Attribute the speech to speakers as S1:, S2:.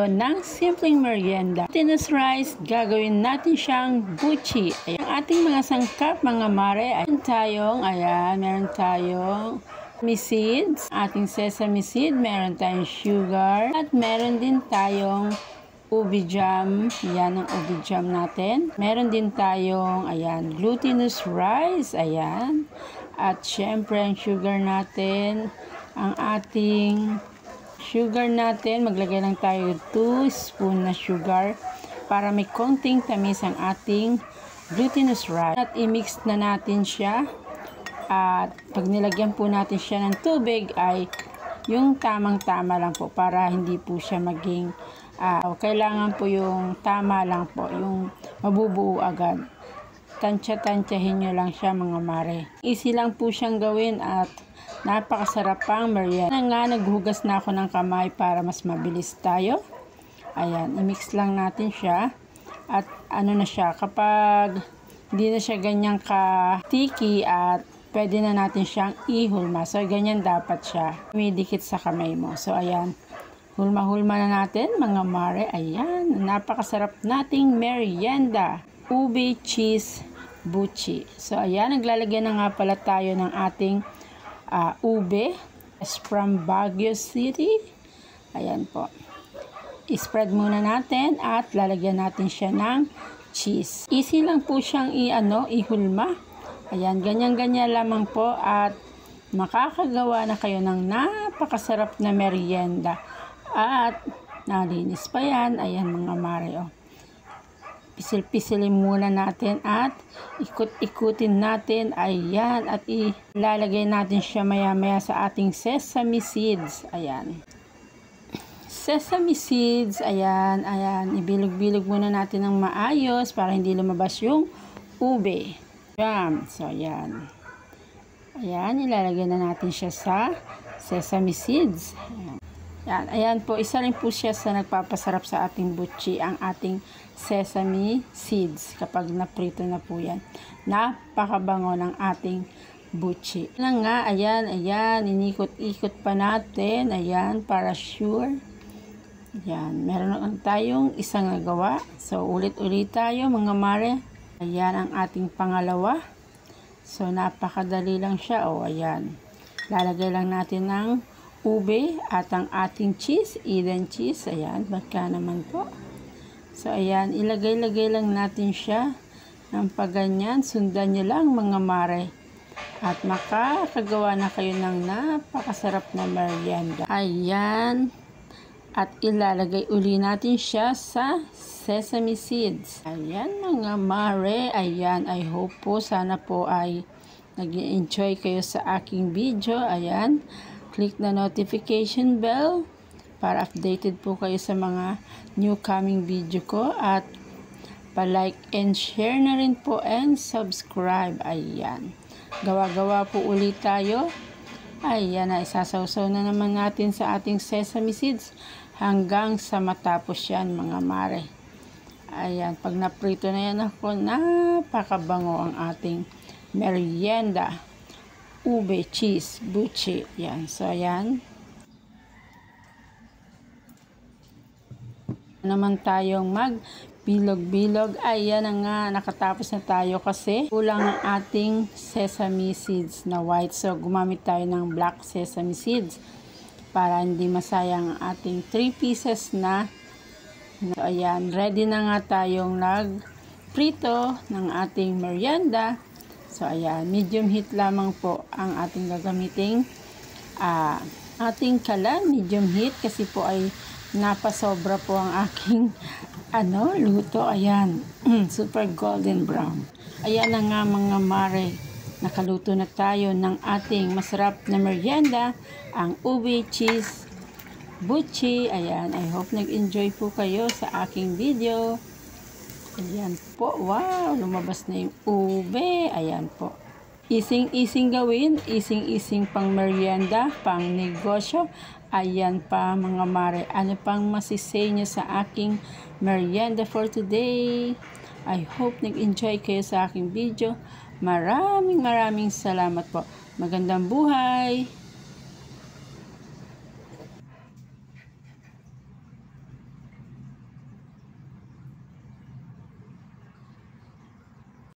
S1: Ng simpleng merienda. Glutinous rice, gagawin natin siyang buchi. Ayan, ang ating mga sangkap, mga mare, meron tayong seeds, ating sesame seed, meron tayong sugar, at meron din tayong ubi jam. Yan ang ubi jam natin. Meron din tayong, glutinous rice, at syempre ang sugar natin, ang ating sugar natin, maglagay lang tayo 2 spoon na sugar para may konting tamis ang ating glutinous rice. At i-mix na natin siya. At pag nilagyan po natin siya ng tubig ay yung tamang-tama lang po para hindi po siya maging kailangan po yung tama lang po, yung mabubuo agad. Tansya-tansyahin nyo lang siya, mga mare. Easy lang po siyang gawin at napakasarap pang merienda. Naghugas na ako ng kamay para mas mabilis tayo. Ayan, i-mix lang natin siya. At ano na siya, kapag hindi na siya ganyang ka-sticky at pwede na natin siyang ihulma. So, ganyan dapat siya. Dumidikit sa kamay mo. So, ayan. Hulma-hulma na natin, mga mare. Ayan, napakasarap nating merienda. Ube cheese buchi. So, ayan, naglalagay na nga pala tayo ng ating ube from Baguio City. Ayan po. I-spread muna natin at lalagyan natin siya ng cheese. Easy lang po siyang ihulma. Ayan, ganyan-ganyan lamang po at makakagawa na kayo ng napakasarap na merienda. At nalinis pa yan. Ayan, mga mare, oh. Pisil-pisilin muna natin at ikut-ikutin natin. Ayan, at ilalagay natin siya maya-maya sa ating sesame seeds. Ayan. Sesame seeds, ayan. Ibilog-bilog muna natin ng maayos para hindi lumabas yung ube. Jam. So, ayan. Ayan, ilalagay na natin siya sa sesame seeds. Ayan. Ayan po, isa rin po siya sa nagpapasarap sa ating buchi, ang ating sesame seeds kapag naprito na po yan. Napakabango ng ating buchi. Lang nga, ayan, inikot-ikot pa natin, ayan, para sure. Ayan, meron tayong isang nagawa. So, ulit-ulit tayo, mga mare. Ayan ang ating pangalawa. So, napakadali lang siya. O, ayan. Lalagay lang natin ng ube at ang ating cheese, Eden cheese. Ayan, baka naman po. So, ayan, ilagay-lagay lang natin siya ng paganyan. Sundan nyo lang, mga mare. At makakagawa na kayo ng napakasarap na merienda. Ayan. At ilalagay uli natin siya sa sesame seeds. Ayan, mga mare. Ayan, I hope po, sana po ay nag-enjoy kayo sa aking video. Ayan, click na notification bell para updated po kayo sa mga new coming video ko. At pa-like and share na rin po and subscribe. Ayan. Gawa-gawa po ulit tayo. Ayan na, isasawsaw na naman natin sa ating sesame seeds hanggang sa matapos yan, mga mare. Ayan, pag naprito na yan ako, napakabango ang ating merienda. Ube, cheese, buchi. Yan, so ayan. Naman tayong magbilog-bilog. Ayan na nga, nakatapos na tayo kasi kulang ang ating sesame seeds na white. So, gumamit tayo ng black sesame seeds para hindi masayang ang ating 3 pieces na. So, ayan, ready na nga tayong nagprito ng ating merienda. So, ayan, medium heat lamang po ang ating gagamiting ating kalan. Medium heat kasi po ay napasobra po ang aking luto. Ayan, super golden brown. Ayan na nga, mga mare, nakaluto na tayo ng ating masarap na merienda, ang ube cheese buchi. Ayan, I hope nag-enjoy po kayo sa aking video. Ayan po, wow, lumabas na yung ube. Ayan po. Ising-ising gawin, ising-ising pang merienda, pang negosyo. Ayan pa mga mare, ano pang masisay nyo sa aking merienda for today? I hope nag-enjoy kayo sa aking video. Maraming salamat po. Magandang buhay!